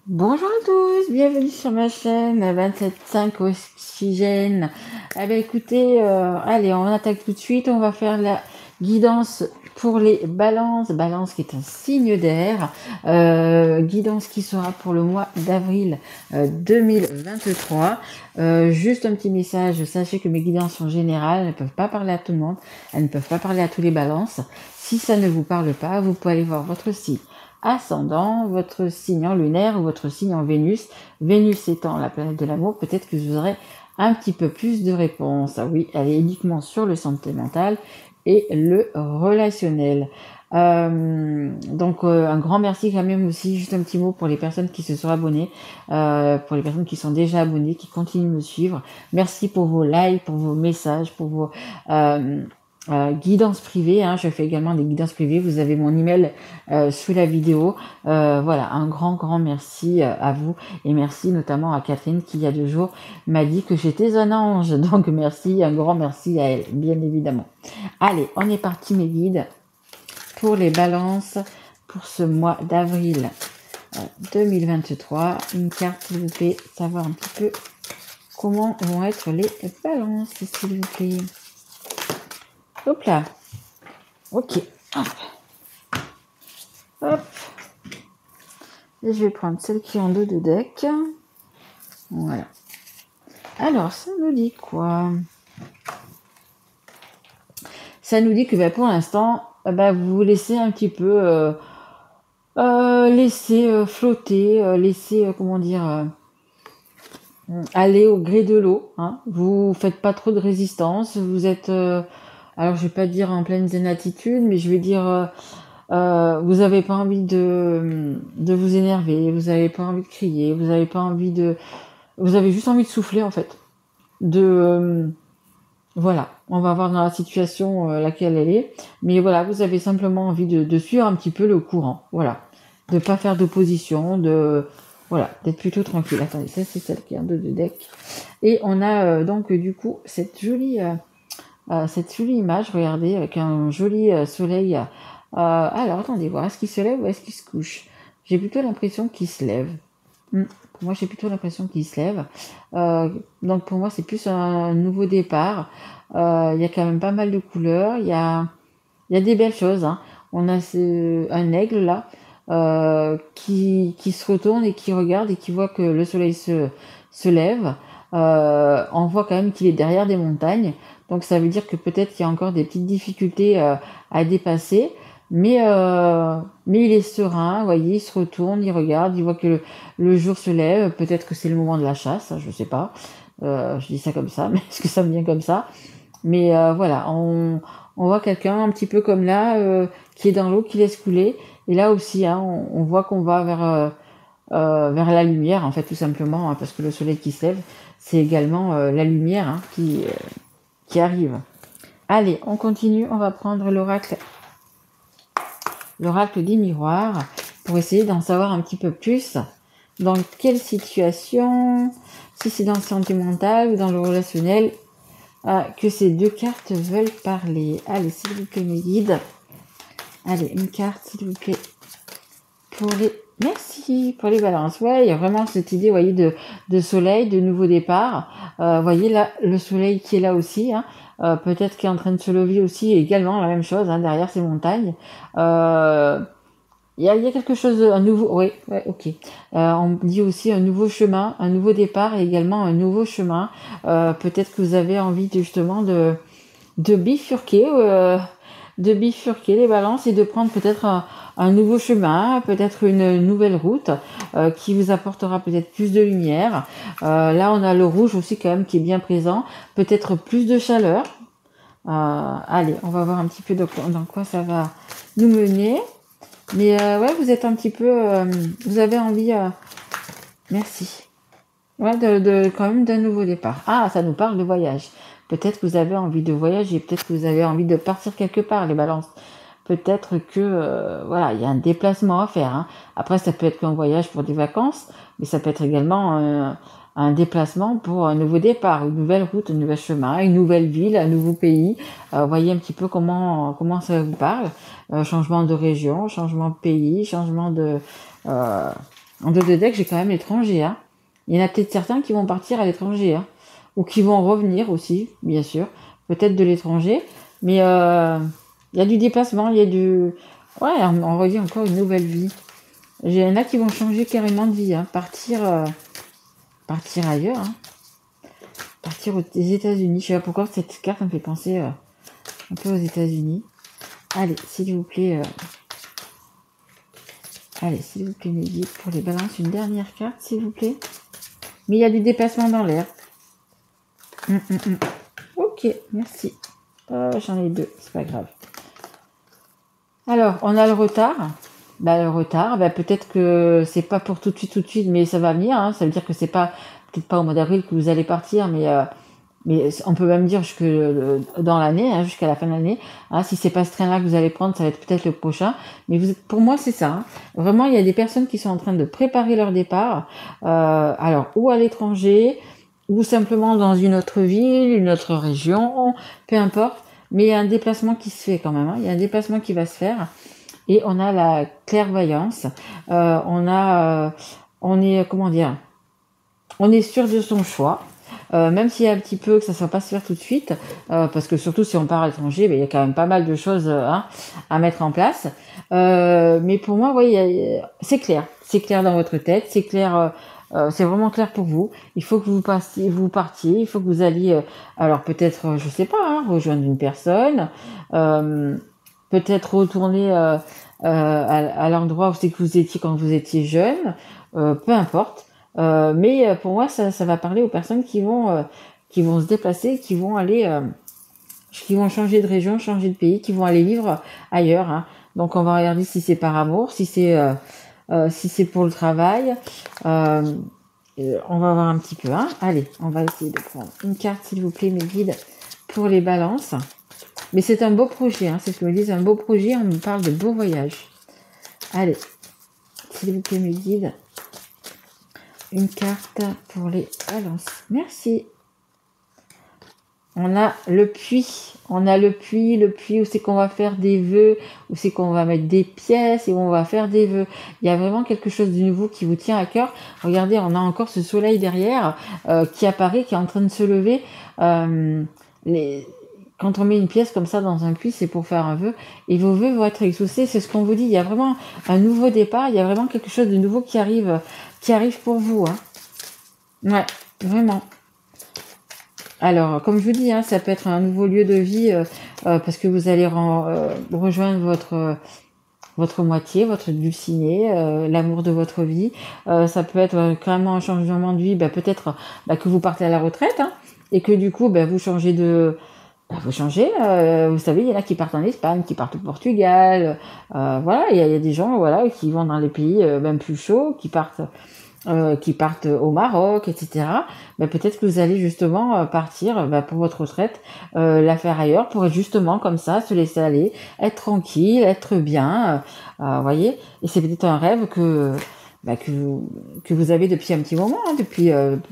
Bonjour à tous, bienvenue sur ma chaîne 27.5 Oxygène. Eh ben écoutez, allez, on attaque tout de suite. On va faire la guidance pour les balances. Balance qui est un signe d'air. Guidance qui sera pour le mois d'avril 2023. Juste un petit message, sachez que mes guidances sont générales, elles ne peuvent pas parler à tout le monde, elles ne peuvent pas parler à tous les balances. Si ça ne vous parle pas, vous pouvez aller voir votre site ascendant, votre signe en lunaire ou votre signe en Vénus. Vénus étant la planète de l'amour, peut-être que vous aurez un petit peu plus de réponses. Ah oui, elle est uniquement sur le sentimental et le relationnel. Un grand merci quand même aussi, juste un petit mot pour les personnes qui se sont abonnées, pour les personnes qui sont déjà abonnées, qui continuent de me suivre. Merci pour vos likes, pour vos messages, pour vos guidance privée, hein. Je fais également des guidances privées, vous avez mon email sous la vidéo. Voilà, un grand merci à vous et merci notamment à Catherine qui il y a 2 jours m'a dit que j'étais un ange, donc merci, un grand merci à elle, bien évidemment. Allez, on est parti mes guides pour les balances pour ce mois d'avril 2023. Une carte s'il vous plaît, savoir un petit peu comment vont être les balances s'il vous plaît. Hop là. Ok. Hop. Et je vais prendre celle qui est en dos de deck. Voilà. Alors, ça nous dit quoi? Ça nous dit que pour l'instant, vous vous laissez un petit peu laisser flotter, laisser, comment dire, aller au gré de l'eau. Hein. Vous faites pas trop de résistance. Vous êtes, alors je vais pas dire en pleine zénitude, mais je vais dire... vous avez pas envie de vous énerver, vous avez pas envie de crier, vous avez pas envie de... Vous avez juste envie de souffler en fait. Voilà, on va voir dans la situation laquelle elle est. Mais voilà, vous avez simplement envie de suivre un petit peu le courant. Voilà, de pas faire d'opposition, voilà, d'être plutôt tranquille. Attendez, ça c'est celle qui est en dos de deck. Et on a donc du coup cette jolie image, regardez, avec un joli soleil. Alors attendez, voir, est-ce qu'il se lève ou est-ce qu'il se couche? J'ai plutôt l'impression qu'il se lève. Pour moi, j'ai plutôt l'impression qu'il se lève. Donc pour moi, c'est plus un nouveau départ. Il y a quand même pas mal de couleurs. Il y a des belles choses. Hein. On a un aigle là qui se retourne et qui regarde et qui voit que le soleil se lève. On voit quand même qu'il est derrière des montagnes. Donc ça veut dire que peut-être qu'il y a encore des petites difficultés à dépasser. Mais il est serein, vous voyez, il se retourne, il regarde, il voit que le jour se lève, peut-être que c'est le moment de la chasse, je sais pas, je dis ça comme ça, mais est-ce que ça me vient comme ça? Mais voilà, on voit quelqu'un un petit peu comme là, qui est dans l'eau, qui laisse couler, et là aussi, hein, on voit qu'on va vers la lumière, en fait, tout simplement, hein, parce que le soleil qui se lève, c'est également la lumière hein, qui arrive. Allez, on continue, on va prendre l'oracle des miroirs pour essayer d'en savoir un petit peu plus. Dans quelle situation, si c'est dans le sentimental ou dans le relationnel, que ces 2 cartes veulent parler. Allez, s'il vous plaît, mes guides. Allez, une carte, s'il vous plaît, pour les... Merci pour les balances. Ouais, il y a vraiment cette idée, vous voyez, de soleil, de nouveau départ. Vous voyez là, le soleil qui est là aussi. Hein. Peut-être qu'il est en train de se lever aussi, également la même chose, hein, derrière ces montagnes. Il y a quelque chose, un nouveau... Oui, ouais, ok. On dit aussi un nouveau chemin, un nouveau départ et également un nouveau chemin. Peut-être que vous avez envie justement de bifurquer les balances et de prendre peut-être un nouveau chemin, peut-être une nouvelle route qui vous apportera peut-être plus de lumière. Là, on a le rouge aussi quand même qui est bien présent, peut-être plus de chaleur. Allez, on va voir un petit peu dans quoi ça va nous mener. Mais ouais, vous êtes un petit peu... vous avez envie... merci. Ouais, quand même d'un nouveau départ. Ah, ça nous parle de voyage. Peut-être que vous avez envie de voyager, peut-être que vous avez envie de partir quelque part, les balances. Peut-être que, voilà, il y a un déplacement à faire. Hein. Après, ça peut être qu'un voyage pour des vacances, mais ça peut être également un déplacement pour un nouveau départ, une nouvelle route, un nouvel chemin, une nouvelle ville, un nouveau pays. Voyez un petit peu comment ça vous parle. Changement de région, changement de pays, changement de... En dos de deck, j'ai quand même l'étranger. Hein. Il y en a peut-être certains qui vont partir à l'étranger. Hein. Ou qui vont revenir aussi, bien sûr. Peut-être de l'étranger. Mais il y a du déplacement, il y a du... Ouais, on redit encore une nouvelle vie. Il y en a qui vont changer carrément de vie. Hein. Partir ailleurs. Hein. Partir aux États-Unis. Je sais pas pourquoi cette carte me fait penser un peu aux États-Unis. Allez, s'il vous plaît... Allez, s'il vous plaît, mes guides, pour les balances, une dernière carte, s'il vous plaît. Mais il y a du déplacement dans l'air. Ok, merci. J'en ai deux, c'est pas grave. Alors, on a le retard. Le retard, peut-être que c'est pas pour tout de suite, mais ça va venir. Hein. Ça veut dire que c'est pas peut-être pas au mois d'avril que vous allez partir, mais on peut même dire jusque dans l'année, hein, jusqu'à la fin de l'année. Hein, si c'est pas ce train-là que vous allez prendre, ça va être peut-être le prochain. Mais pour moi, c'est ça. Hein. Vraiment, il y a des personnes qui sont en train de préparer leur départ. Alors, ou à l'étranger, ou simplement dans une autre ville, une autre région, peu importe. Mais il y a un déplacement qui se fait quand même. Hein. Il y a un déplacement qui va se faire. Et on a la clairvoyance. On est sûr de son choix. Même s'il y a un petit peu que ça ne va pas se faire tout de suite, parce que surtout si on part à l'étranger, il y a quand même pas mal de choses à mettre en place. Mais pour moi, oui, c'est clair dans votre tête, c'est clair, c'est vraiment clair pour vous. Il faut que vous partiez, il faut que vous alliez, alors peut-être, je sais pas, hein, rejoindre une personne, peut-être retourner à l'endroit où c'est que vous étiez quand vous étiez jeune, peu importe. Mais pour moi, ça va parler aux personnes qui vont se déplacer, qui vont aller, qui vont changer de région, changer de pays, qui vont aller vivre ailleurs. Hein. Donc, on va regarder si c'est par amour, si c'est pour le travail. On va voir un petit peu. Hein. Allez, on va essayer de prendre une carte, s'il vous plaît, mes guides, pour les balances. Mais c'est un beau projet. Hein. C'est ce que me disent, un beau projet. On me parle de beau voyage. Allez, s'il vous plaît, mes guides. Une carte pour les balances. Merci. On a le puits. Le puits où c'est qu'on va faire des vœux, où c'est qu'on va mettre des pièces et où on va faire des vœux. Il y a vraiment quelque chose de nouveau qui vous tient à cœur. Regardez, on a encore ce soleil derrière qui apparaît, qui est en train de se lever. Quand on met une pièce comme ça dans un puits, c'est pour faire un vœu. Et vos vœux vont être exaucés. C'est ce qu'on vous dit. Il y a vraiment un nouveau départ. Il y a vraiment quelque chose de nouveau qui arrive pour vous. Hein. Ouais, vraiment. Alors, comme je vous dis, hein, ça peut être un nouveau lieu de vie parce que vous allez rejoindre votre moitié, votre dulcinée, l'amour de votre vie. Ça peut être carrément un changement de vie. Peut-être que vous partez à la retraite hein, et que du coup, vous changez de... vous changez, vous savez, il y en a qui partent en Espagne, qui partent au Portugal. Voilà, il y a des gens voilà, qui vont dans les pays même plus chauds, qui partent au Maroc, etc. Peut-être que vous allez justement partir pour votre retraite, la faire ailleurs, pour être justement comme ça, se laisser aller, être tranquille, être bien, voyez. Et c'est peut-être un rêve que vous avez depuis un petit moment, hein, depuis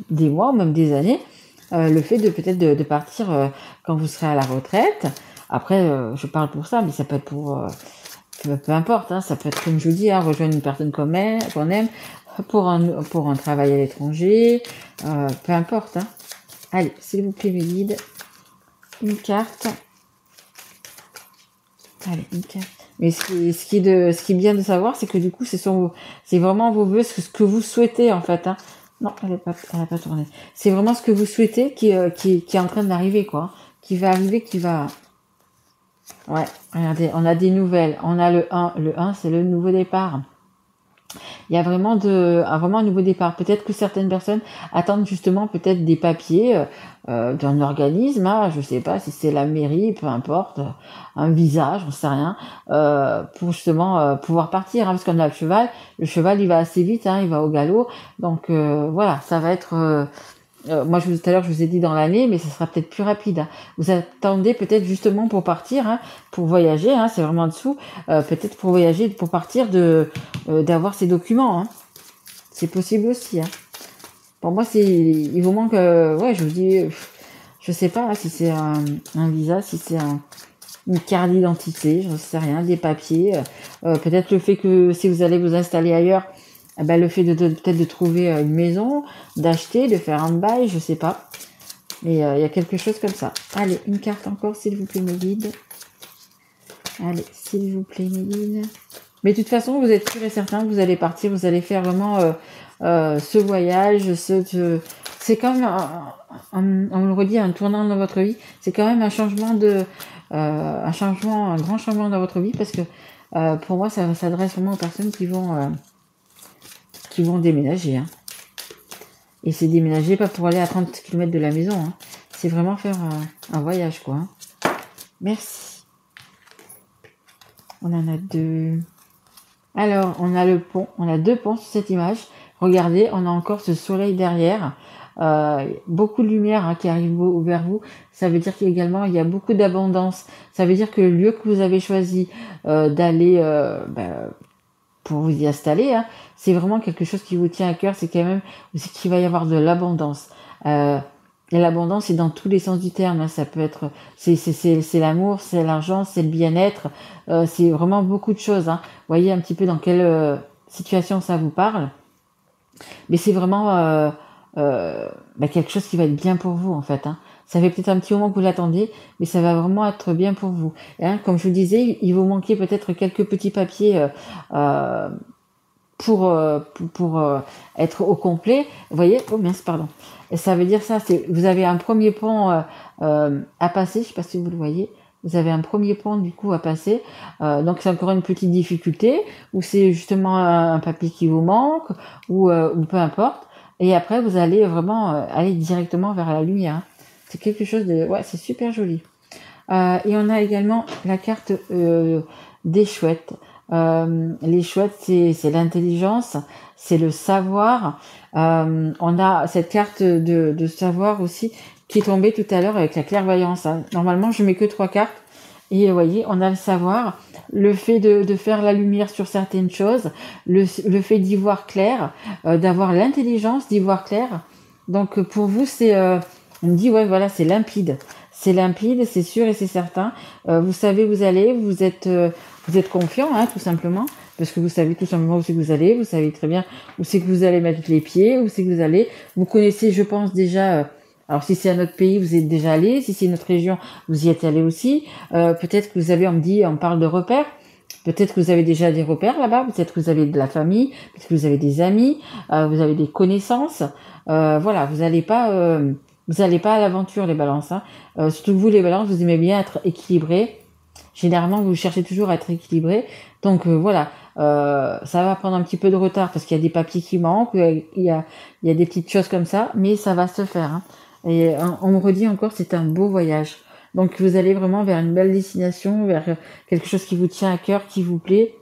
des mois, même des années, le fait de peut-être de partir quand vous serez à la retraite. Après, je parle pour ça, mais ça peut être pour... peu importe, hein, ça peut être comme je vous dis, hein, rejoindre une personne qu'on aime, pour un travail à l'étranger, peu importe. Hein. Allez, s'il vous plaît, mes guides, une carte. Allez, une carte. Mais ce qui est bien de savoir, c'est que du coup, c'est vraiment vos vœux, ce que vous souhaitez en fait. Hein. Non, elle a pas tourné. C'est vraiment ce que vous souhaitez qui est en train d'arriver, quoi. Qui va arriver, qui va... Ouais, regardez, on a des nouvelles. On a le 1. Le 1, c'est le nouveau départ. Il y a vraiment un nouveau départ. Peut-être que certaines personnes attendent justement peut-être des papiers d'un organisme, hein, je sais pas si c'est la mairie, peu importe, un visa, j'en sais rien, pour justement pouvoir partir, hein, parce qu'on a le cheval. Le cheval, il va assez vite, hein, il va au galop. Donc voilà, ça va être... moi, tout à l'heure, je vous ai dit dans l'année, mais ça sera peut-être plus rapide. Hein. Vous attendez peut-être justement pour partir, hein, pour voyager, hein, c'est vraiment en dessous, peut-être pour voyager, pour partir d'avoir ces documents. Hein. C'est possible aussi. Hein. Pour moi, il vous manque, ouais, je vous dis, je sais pas hein, si c'est un visa, si c'est une carte d'identité, je ne sais rien, des papiers, peut-être le fait que si vous allez vous installer ailleurs, eh ben, le fait peut-être de trouver une maison, d'acheter, de faire un bail, je sais pas. Mais il y a quelque chose comme ça. Allez, une carte encore, s'il vous plaît, mes guides. Allez, s'il vous plaît, mes guides. Mais de toute façon, vous êtes sûr et certain que vous allez partir, vous allez faire vraiment ce voyage, c'est quand même, on me le redit, un tournant dans votre vie. C'est quand même un changement un grand changement dans votre vie, parce que pour moi, ça s'adresse vraiment aux personnes qui vont déménager. Hein. Et c'est déménager pas pour aller à 30 km de la maison. Hein. C'est vraiment faire un voyage, quoi. Hein. Merci. On en a 2. Alors, on a le pont. On a 2 ponts sur cette image. Regardez, on a encore ce soleil derrière. Beaucoup de lumière hein, qui arrive vers vous. Ça veut dire qu'également, il y a beaucoup d'abondance. Ça veut dire que le lieu que vous avez choisi d'aller pour vous y installer, hein, c'est vraiment quelque chose qui vous tient à cœur. C'est quand même aussi qu'il va y avoir de l'abondance. Et l'abondance, c'est dans tous les sens du terme. Hein. Ça peut être, c'est l'amour, c'est l'argent, c'est le bien-être. C'est vraiment beaucoup de choses. Hein. Vous voyez un petit peu dans quelle situation ça vous parle. Mais c'est vraiment quelque chose qui va être bien pour vous, en fait. Hein. Ça fait peut-être un petit moment que vous l'attendez, mais ça va vraiment être bien pour vous. Et, hein, comme je vous disais, il vous manquait peut-être quelques petits papiers pour être au complet. Vous voyez, oh mince, pardon. Et ça veut dire ça, vous avez un premier pont à passer, je ne sais pas si vous le voyez. Vous avez un premier pont du coup à passer, donc c'est encore une petite difficulté, ou c'est justement un papier qui vous manque, ou peu importe. Et après vous allez vraiment aller directement vers la lumière. C'est quelque chose de, ouais, c'est super joli. Et on a également la carte des chouettes. Les chouettes, c'est l'intelligence, c'est le savoir. On a cette carte de savoir aussi qui est tombée tout à l'heure avec la clairvoyance. Hein. Normalement, je mets que 3 cartes. Et vous voyez, on a le savoir, le fait de faire la lumière sur certaines choses, le fait d'y voir clair, d'avoir l'intelligence d'y voir clair. Donc pour vous, on me dit, ouais, voilà, c'est limpide. C'est limpide, c'est sûr et c'est certain. Vous savez où vous allez, vous êtes confiant, hein, tout simplement, parce que vous savez tout simplement où c'est que vous allez, vous savez très bien où c'est que vous allez mettre les pieds, où c'est que vous allez. Vous connaissez, je pense, déjà... alors si c'est un autre pays, vous êtes déjà allé. Si c'est une autre région, vous y êtes allé aussi. Peut-être que vous avez, on parle de repères. Peut-être que vous avez déjà des repères là-bas. Peut-être que vous avez de la famille. Peut-être que vous avez des amis. Vous avez des connaissances. Voilà, vous n'allez pas à l'aventure, les balances. Hein. Surtout vous, les balances, vous aimez bien être équilibrés. Généralement, vous cherchez toujours à être équilibré. Donc voilà, ça va prendre un petit peu de retard parce qu'il y a des papiers qui manquent. Il y a des petites choses comme ça, mais ça va se faire. Hein. Et on me redit encore, c'est un beau voyage. Donc vous allez vraiment vers une belle destination, vers quelque chose qui vous tient à cœur, qui vous plaît.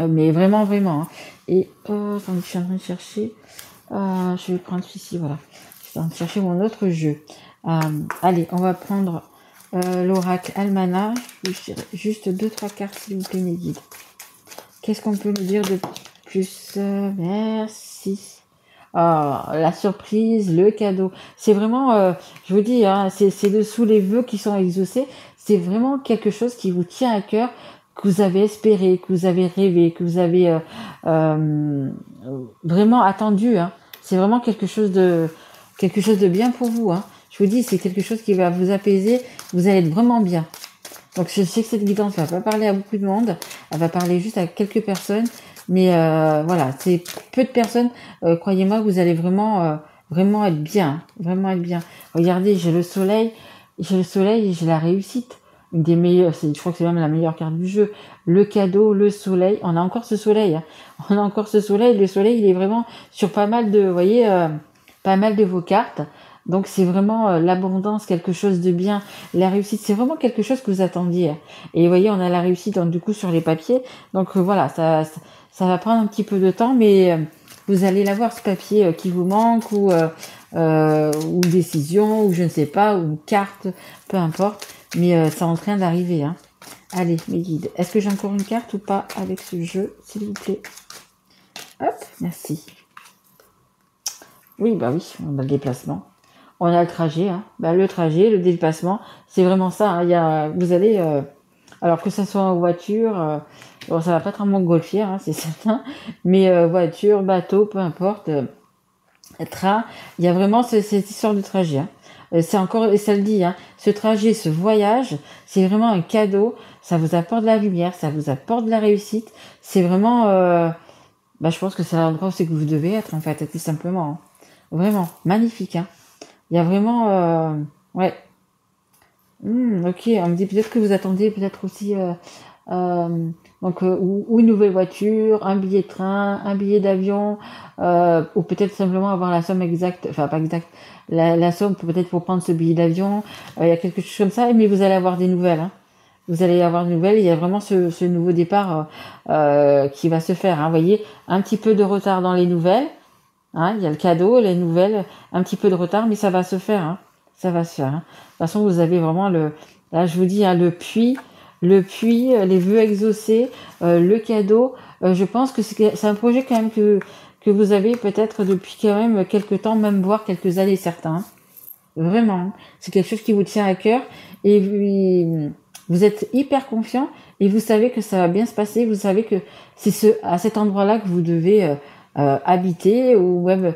Mais vraiment, vraiment. Hein. Et attendez, je suis en train de chercher. Je vais prendre ici, voilà. Je suis en train de chercher mon autre jeu. Allez, on va prendre l'oracle Almanach. Juste 2-3 cartes, s'il vous plaît, mes guides. Qu'est-ce qu'on peut nous dire de plus merci. La surprise, le cadeau. C'est vraiment, je vous dis, hein, c'est dessous les vœux qui sont exaucés. C'est vraiment quelque chose qui vous tient à cœur, que vous avez espéré, que vous avez rêvé, que vous avez vraiment attendu. Hein. C'est vraiment quelque chose de bien pour vous. Hein. Je vous dis, c'est quelque chose qui va vous apaiser. Vous allez être vraiment bien. Donc je sais que cette guidance ne va pas parler à beaucoup de monde. Elle va parler juste à quelques personnes. Mais voilà, c'est peu de personnes. Croyez-moi, vous allez vraiment être bien, vraiment être bien. Regardez, j'ai le soleil et j'ai la réussite. Une des meilleures, je crois que c'est même la meilleure carte du jeu. Le cadeau, le soleil. On a encore ce soleil. Hein. On a encore ce soleil. Le soleil, il est vraiment sur pas mal de, vous voyez, pas mal de vos cartes. Donc c'est vraiment l'abondance, quelque chose de bien. La réussite, c'est vraiment quelque chose que vous attendiez. Et vous voyez, on a la réussite donc, du coup sur les papiers. Donc voilà, ça va prendre un petit peu de temps, mais vous allez l'avoir ce papier qui vous manque ou décision ou je ne sais pas ou carte, peu importe. Mais c'est en train d'arriver. Hein. Allez, mes guides. Est-ce que j'ai encore une carte ou pas avec ce jeu, s'il vous plaît? Hop, merci. Oui, bah oui, on a le déplacement. On a le trajet. Hein. Bah, le trajet, le déplacement, c'est vraiment ça. Hein. Vous allez, alors que ça soit en voiture, Bon, ça va pas être un montgolfière, hein, c'est certain, mais voiture, bateau, peu importe, train, il y a vraiment cette histoire de trajet, hein. C'est encore, et ça le dit, hein, ce trajet, ce voyage, c'est vraiment un cadeau, ça vous apporte de la lumière, ça vous apporte de la réussite, c'est vraiment, je pense que c'est l'endroit où c'est que vous devez être, en fait, tout simplement, hein. Vraiment, magnifique, hein. Il y a vraiment, ouais. Ok, on me dit peut-être que vous attendez peut-être aussi euh, ou une nouvelle voiture, un billet de train, un billet d'avion, ou peut-être simplement avoir la somme exacte, enfin pas exacte, la somme peut-être pour prendre ce billet d'avion. Il y a quelque chose comme ça, mais vous allez avoir des nouvelles, hein. Vous allez avoir des nouvelles. Il y a vraiment ce nouveau départ qui va se faire, hein. Vous voyez, un petit peu de retard dans les nouvelles. Hein, il y a le cadeau, les nouvelles, un petit peu de retard, mais ça va se faire, hein. Ça va se faire, hein. De toute façon, vous avez vraiment là, je vous dis, hein, le puits, les vœux exaucés, le cadeau. Je pense que c'est un projet quand même que vous avez peut-être depuis quand même quelques temps, même voire quelques années certains, hein. Vraiment, hein. C'est quelque chose qui vous tient à cœur et vous êtes hyper confiant et vous savez que ça va bien se passer. Vous savez que c'est à cet endroit-là que vous devez habiter ou même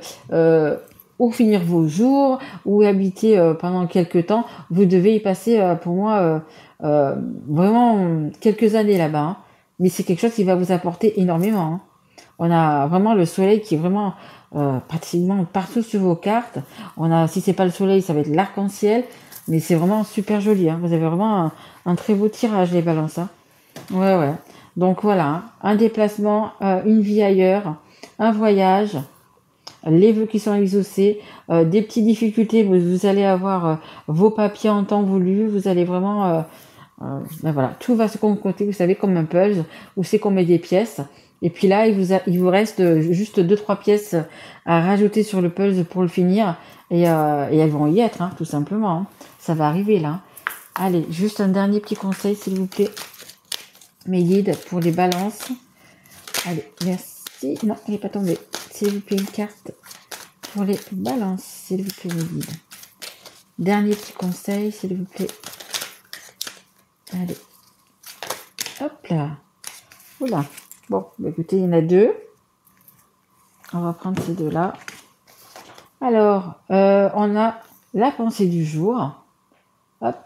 ou finir vos jours ou habiter pendant quelques temps. Vous devez y passer pour moi euh, vraiment quelques années là-bas, hein. Mais c'est quelque chose qui va vous apporter énormément, hein. On a vraiment le soleil qui est vraiment pratiquement partout sur vos cartes. On a, si c'est pas le soleil, ça va être l'arc-en-ciel. Mais c'est vraiment super joli, hein. Vous avez vraiment un très beau tirage, les balances, hein. Ouais, ouais. Donc voilà, hein. Un déplacement, une vie ailleurs, un voyage, les vœux qui sont exaucés, des petites difficultés, vous allez avoir vos papiers en temps voulu, vous allez vraiment voilà, tout va se concocter, vous savez, comme un puzzle, où c'est qu'on met des pièces. Et puis là, il vous reste juste 2-3 pièces à rajouter sur le puzzle pour le finir. Et elles vont y être, hein, tout simplement, hein. Ça va arriver là. Allez, juste un dernier petit conseil, s'il vous plaît. Mes guides pour les balances. Allez, merci. Non, elle n'est pas tombée. S'il vous plaît, une carte pour les balances, s'il vous plaît, mes guides. Dernier petit conseil, s'il vous plaît. Allez. Hop là. Oula. Bon, écoutez, il y en a deux. On va prendre ces deux-là. Alors, on a la pensée du jour. Hop.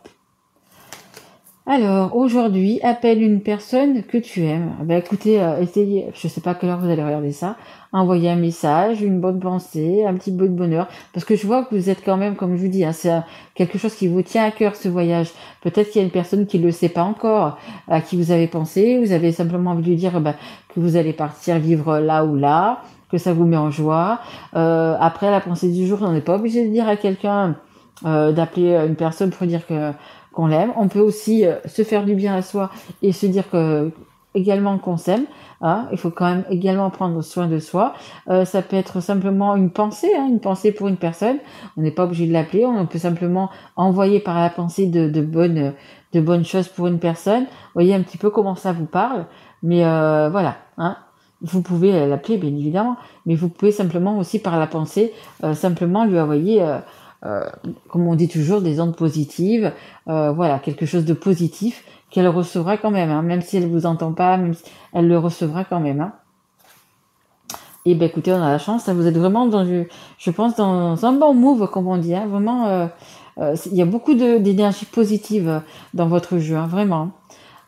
Alors, aujourd'hui, appelle une personne que tu aimes. Écoutez, essayez, je ne sais pas à quelle heure vous allez regarder ça, envoyez un message, une bonne pensée, un petit peu de bonheur, parce que je vois que vous êtes quand même, comme je vous dis, hein, c'est quelque chose qui vous tient à cœur, ce voyage. Peut-être qu'il y a une personne qui ne le sait pas encore, à qui vous avez pensé, vous avez simplement envie de lui dire que vous allez partir vivre là ou là, que ça vous met en joie. Après, la pensée du jour, on n'est pas obligé de dire à quelqu'un, d'appeler une personne pour dire qu'on l'aime. On peut aussi se faire du bien à soi et se dire que également qu'on s'aime, hein. Il faut quand même également prendre soin de soi. Ça peut être simplement une pensée, hein, une pensée pour une personne. On n'est pas obligé de l'appeler. On peut simplement envoyer par la pensée de bonnes choses pour une personne. Vous voyez un petit peu comment ça vous parle. Mais voilà, hein. Vous pouvez l'appeler, bien évidemment, mais vous pouvez simplement aussi par la pensée, simplement lui envoyer comme on dit toujours, des ondes positives, voilà, quelque chose de positif qu'elle recevra quand même, hein, même si elle vous entend pas, même si elle le recevra quand même, hein. Et écoutez, on a la chance, hein, vous êtes vraiment je pense, dans un bon move, comme on dit, hein, vraiment, il y a beaucoup d'énergie positive dans votre jeu, hein, vraiment.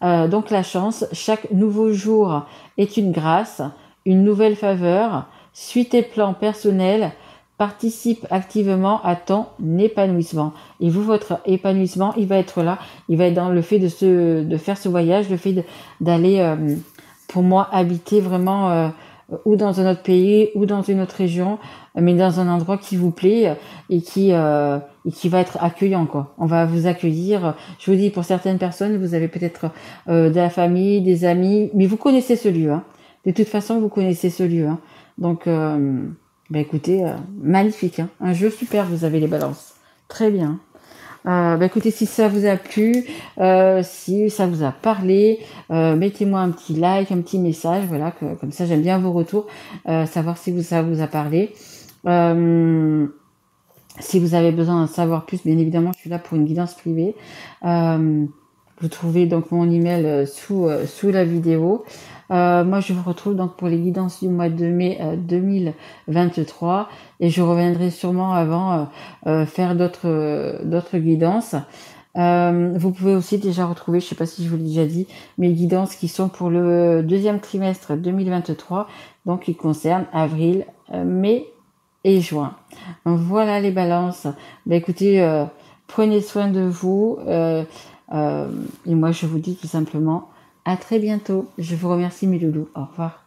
Donc la chance, chaque nouveau jour est une grâce, une nouvelle faveur. Suis tes plans personnels, participe activement à ton épanouissement. Et vous, votre épanouissement, il va être là. Il va être dans le fait de faire ce voyage, le fait d'aller, pour moi, habiter vraiment ou dans un autre pays ou dans une autre région, mais dans un endroit qui vous plaît et qui va être accueillant, quoi. On va vous accueillir. Je vous dis, pour certaines personnes, vous avez peut-être de la famille, des amis, mais vous connaissez ce lieu, hein. De toute façon, vous connaissez ce lieu, hein. Donc, écoutez, magnifique, hein. Un jeu super, vous avez les balances. Très bien. Écoutez, si ça vous a plu, si ça vous a parlé, mettez-moi un petit like, un petit message, voilà, comme ça j'aime bien vos retours, savoir si ça vous a parlé. Si vous avez besoin d'en savoir plus, bien évidemment, je suis là pour une guidance privée. Vous trouvez donc mon email sous la vidéo. Moi, je vous retrouve donc pour les guidances du mois de mai 2023 et je reviendrai sûrement avant faire d'autres guidances. Vous pouvez aussi déjà retrouver, je ne sais pas si je vous l'ai déjà dit, mes guidances qui sont pour le deuxième trimestre 2023, donc qui concernent avril, mai et juin. Donc, voilà les balances. Écoutez, prenez soin de vous et moi je vous dis tout simplement à très bientôt. Je vous remercie mes loulous. Au revoir.